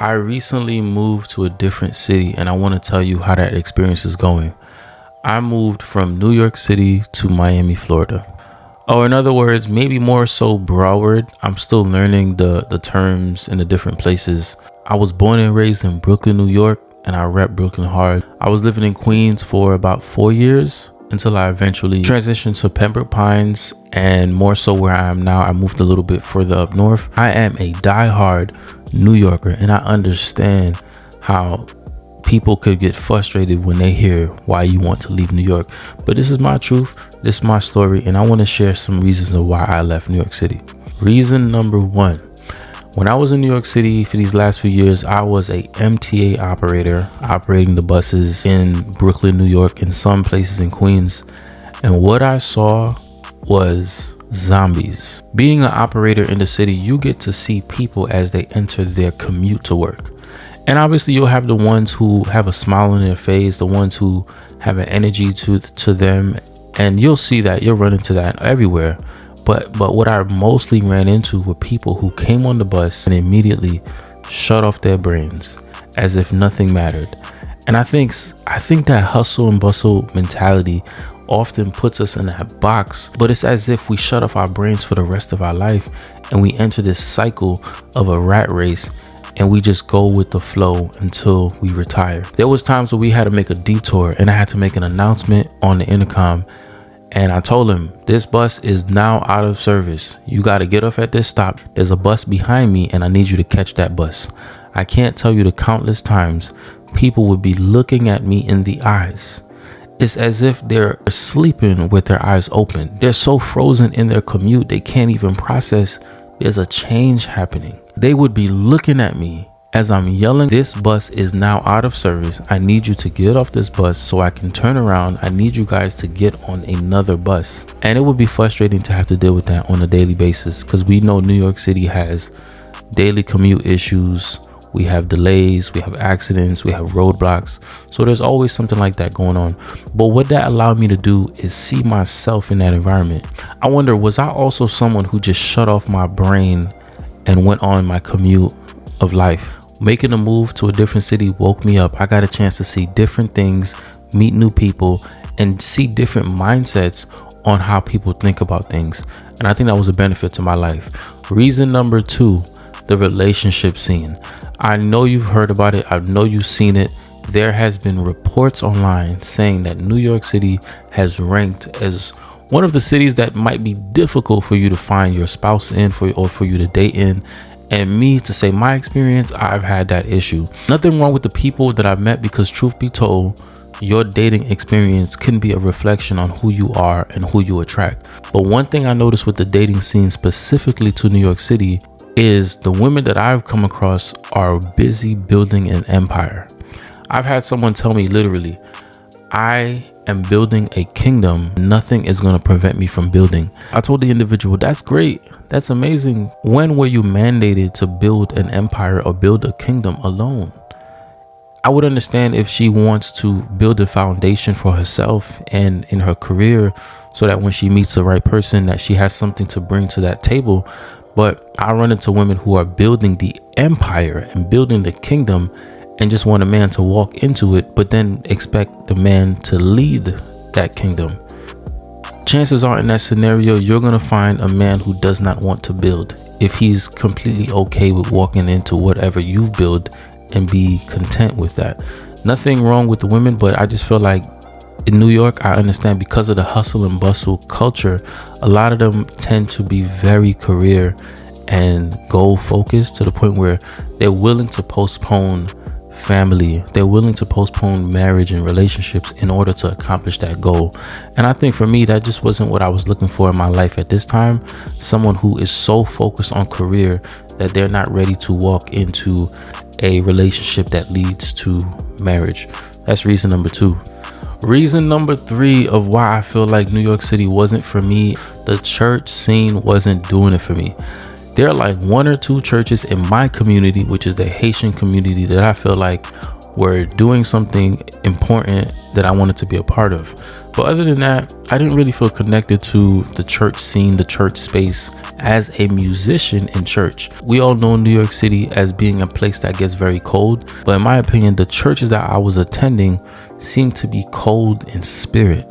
I recently moved to a different city and I want to tell you how that experience is going. I moved from New York City to Miami, Florida. Or in other words, maybe more so Broward. I'm still learning the terms in the different places. I was born and raised in Brooklyn, New York, and I rep Brooklyn hard. I was living in Queens for about 4 years until I eventually transitioned to Pembroke Pines, and more so where I am now, I moved a little bit further up north. I am a diehard New Yorker, and I understand how people could get frustrated when they hear why you want to leave New York. But this is my truth, this is my story, and I want to share some reasons of why I left New York City. Reason number one: when I was in New York City for these last few years, I was a MTA operator operating the buses in Brooklyn, New York, and some places in Queens. And what I saw was zombies. Being an operator in the city, you get to see people as they enter their commute to work. And obviously you'll have the ones who have a smile on their face, the ones who have an energy to them. And you'll see that, you'll run into that everywhere. But what I mostly ran into were people who came on the bus and immediately shut off their brains as if nothing mattered. And I think that hustle and bustle mentality often puts us in that box, but it's as if we shut off our brains for the rest of our life and we enter this cycle of a rat race and we just go with the flow until we retire. There was times where we had to make a detour and I had to make an announcement on the intercom. And I told him, this bus is now out of service. You got to get off at this stop. There's a bus behind me and I need you to catch that bus. I can't tell you the countless times people would be looking at me in the eyes. It's as if they're sleeping with their eyes open. They're so frozen in their commute, they can't even process there's a change happening. They would be looking at me as I'm yelling, this bus is now out of service. I need you to get off this bus so I can turn around. I need you guys to get on another bus. And it would be frustrating to have to deal with that on a daily basis because we know New York City has daily commute issues. We have delays, we have accidents, we have roadblocks. So there's always something like that going on. But what that allowed me to do is see myself in that environment. I wonder, was I also someone who just shut off my brain and went on my commute of life? Making a move to a different city woke me up. I got a chance to see different things, meet new people, and see different mindsets on how people think about things. And I think that was a benefit to my life. Reason number two, the relationship scene. I know you've heard about it. I know you've seen it. There has been reports online saying that New York City has ranked as one of the cities that might be difficult for you to find your spouse in or for you to date in. And me, to say my experience, I've had that issue. Nothing wrong with the people that I've met, because truth be told, your dating experience can be a reflection on who you are and who you attract. But one thing I noticed with the dating scene specifically to New York City is the women that I've come across are busy building an empire. I've had someone tell me literally, I am building a kingdom. Nothing is going to prevent me from building. I told the individual, that's great. That's amazing. When were you mandated to build an empire or build a kingdom alone? I would understand if she wants to build a foundation for herself and in her career so that when she meets the right person, that she has something to bring to that table. But I run into women who are building the empire and building the kingdom and just want a man to walk into it, but then expect the man to lead that kingdom. Chances are in that scenario, you're going to find a man who does not want to build if he's completely okay with walking into whatever you build and be content with that. Nothing wrong with the women, but I just feel like in New York, I understand because of the hustle and bustle culture, a lot of them tend to be very career and goal focused to the point where they're willing to postpone family. They're willing to postpone marriage and relationships in order to accomplish that goal. And I think for me, that just wasn't what I was looking for in my life at this time. Someone who is so focused on career that they're not ready to walk into a relationship that leads to marriage. That's reason number two. Reason number three of why I feel like New York City wasn't for me, the church scene wasn't doing it for me. There are like one or two churches in my community, which is the Haitian community, that I feel like were doing something important that I wanted to be a part of. But other than that, I didn't really feel connected to the church scene, the church space as a musician in church. We all know New York City as being a place that gets very cold, but in my opinion, the churches that I was attending seemed to be cold in spirit.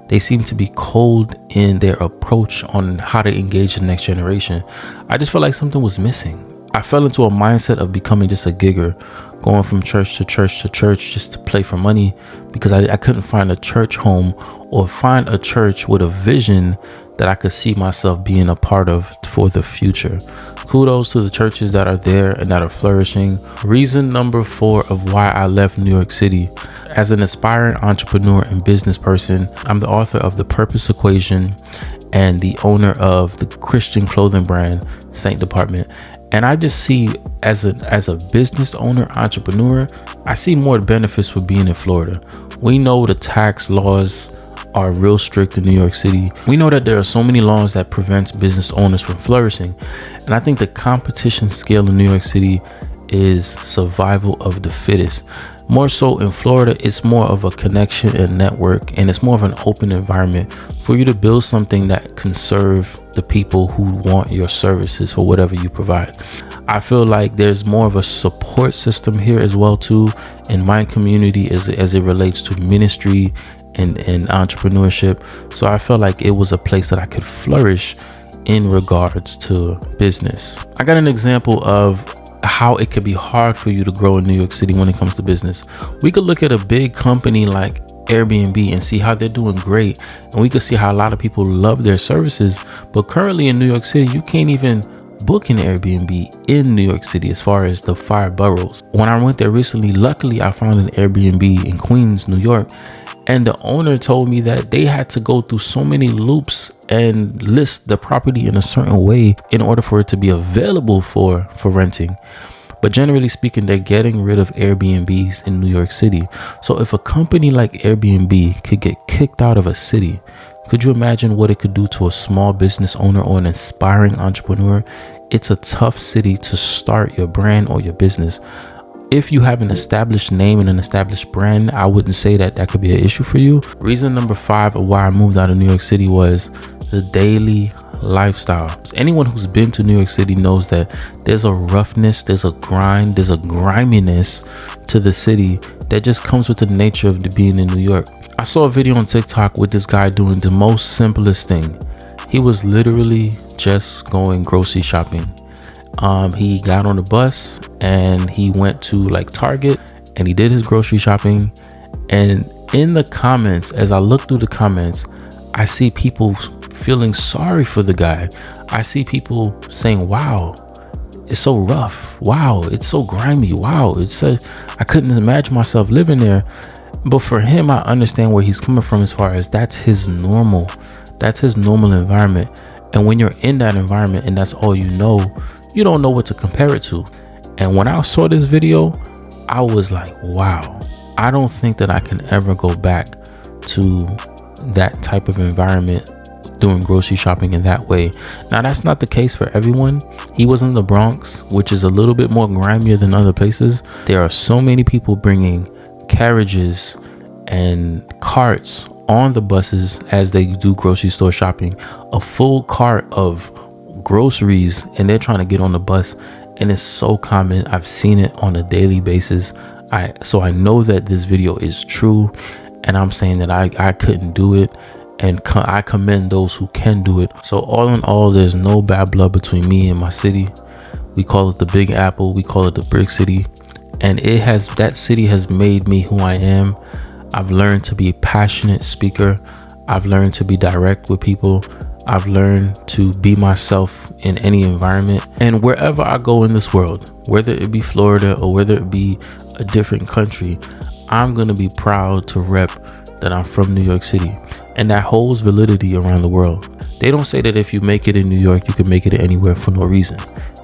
They seem to be cold in their approach on how to engage the next generation. I just felt like something was missing. I fell into a mindset of becoming just a gigger, going from church to church to church just to play for money, because I couldn't find a church home or find a church with a vision that I could see myself being a part of for the future. Kudos to the churches that are there and that are flourishing. Reason number 4 of why I left New York City. As an aspiring entrepreneur and business person, I'm the author of The Purpose Equation and the owner of the Christian clothing brand Saint Department. And I just see as a business owner, entrepreneur, I see more benefits for being in Florida. We know the tax laws are real strict in New York City. We know that there are so many laws that prevents business owners from flourishing. And I think the competition scale in New York City is survival of the fittest. More so in Florida, it's more of a connection and network, and it's more of an open environment for you to build something that can serve the people who want your services for whatever you provide. I feel like there's more of a support system here as well too in my community as it relates to ministry and entrepreneurship. So I felt like it was a place that I could flourish in regards to business. I got an example of how it could be hard for you to grow in New York City when it comes to business. We could look at a big company like Airbnb and see how they're doing great, and we could see how a lot of people love their services. But currently in New York City, you can't even book an Airbnb in New York City as far as the 5 boroughs. When I went there recently, luckily I found an Airbnb in Queens, New York, and the owner told me that they had to go through so many loops and list the property in a certain way in order for it to be available for renting. But generally speaking, they're getting rid of Airbnbs in New York City. So if a company like Airbnb could get kicked out of a city, could you imagine what it could do to a small business owner or an aspiring entrepreneur? It's a tough city to start your brand or your business. If you have an established name and an established brand, I wouldn't say that could be an issue for you. Reason number 5 of why I moved out of New York City was the daily lifestyle. Anyone who's been to New York City knows that there's a roughness, there's a grind, there's a griminess to the city that just comes with the nature of being in New York. I saw a video on TikTok with this guy doing the most simplest thing. He was literally just going grocery shopping. He got on the bus and he went to like Target and he did his grocery shopping. And in the comments, as I look through the comments, I see people feeling sorry for the guy. I see people saying, wow, it's so rough. Wow, it's so grimy. Wow, I couldn't imagine myself living there. But for him, I understand where he's coming from as far as that's his normal environment. And when you're in that environment and that's all you don't know what to compare it to. And when I saw this video, I was like, wow, I don't think that I can ever go back to that type of environment doing grocery shopping in that way. Now, that's not the case for everyone. He was in the Bronx, which is a little bit more grimier than other places. There are so many people bringing carriages and carts on the buses as they do grocery store shopping, a full cart of groceries, and they're trying to get on the bus. And it's so common. I've seen it on a daily basis. So I know that this video is true, and I'm saying that I couldn't do it, and I commend those who can do it. So all in all, there's no bad blood between me and my city. We call it the Big Apple. We call it the Brick City, and that city has made me who I am. I've learned to be a passionate speaker. I've learned to be direct with people. I've learned to be myself in any environment, and wherever I go in this world, whether it be Florida or whether it be a different country, I'm going to be proud to rep that I'm from New York City, and that holds validity around the world. They don't say that if you make it in New York, you can make it anywhere for no reason.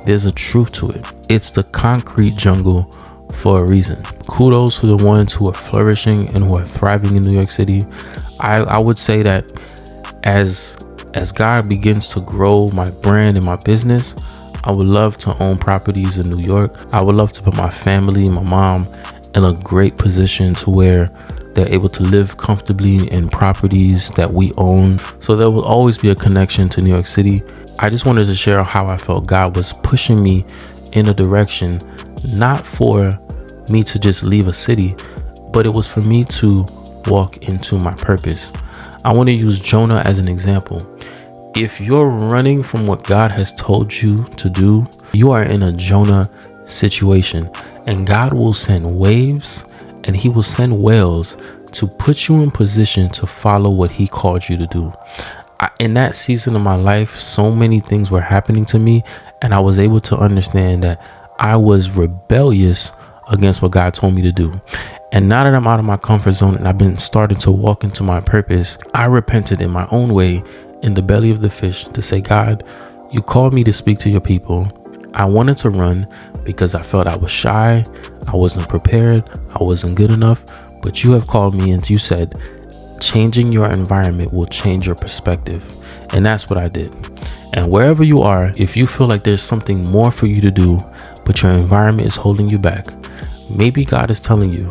There's a truth to it. It's the concrete jungle for a reason. Kudos to the ones who are flourishing and who are thriving in New York City. I would say that as God begins to grow my brand and my business, I would love to own properties in New York. I would love to put my family, my mom, in a great position to where they're able to live comfortably in properties that we own. So there will always be a connection to New York City. I just wanted to share how I felt God was pushing me in a direction, not for me to just leave a city, but it was for me to walk into my purpose. I want to use Jonah as an example. If you're running from what God has told you to do, you are in a Jonah situation, and God will send waves and he will send whales to put you in position to follow what he called you to do. In that season of my life, so many things were happening to me, and I was able to understand that I was rebellious against what God told me to do. And now that I'm out of my comfort zone and I've been starting to walk into my purpose, I repented in my own way in the belly of the fish to say, God, you called me to speak to your people. I wanted to run because I felt I was shy. I wasn't prepared. I wasn't good enough. But you have called me, and you said changing your environment will change your perspective. And that's what I did. And wherever you are, if you feel like there's something more for you to do, but your environment is holding you back, maybe God is telling you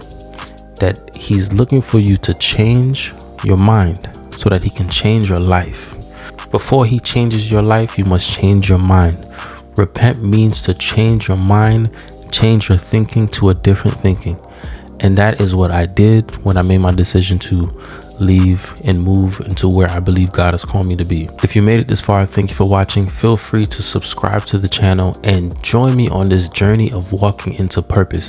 that he's looking for you to change your mind so that he can change your life. Before he changes your life, you must change your mind. Repent means to change your mind, change your thinking to a different thinking. And that is what I did when I made my decision to leave and move into where I believe God has called me to be. If you made it this far, thank you for watching. Feel free to subscribe to the channel and join me on this journey of walking into purpose.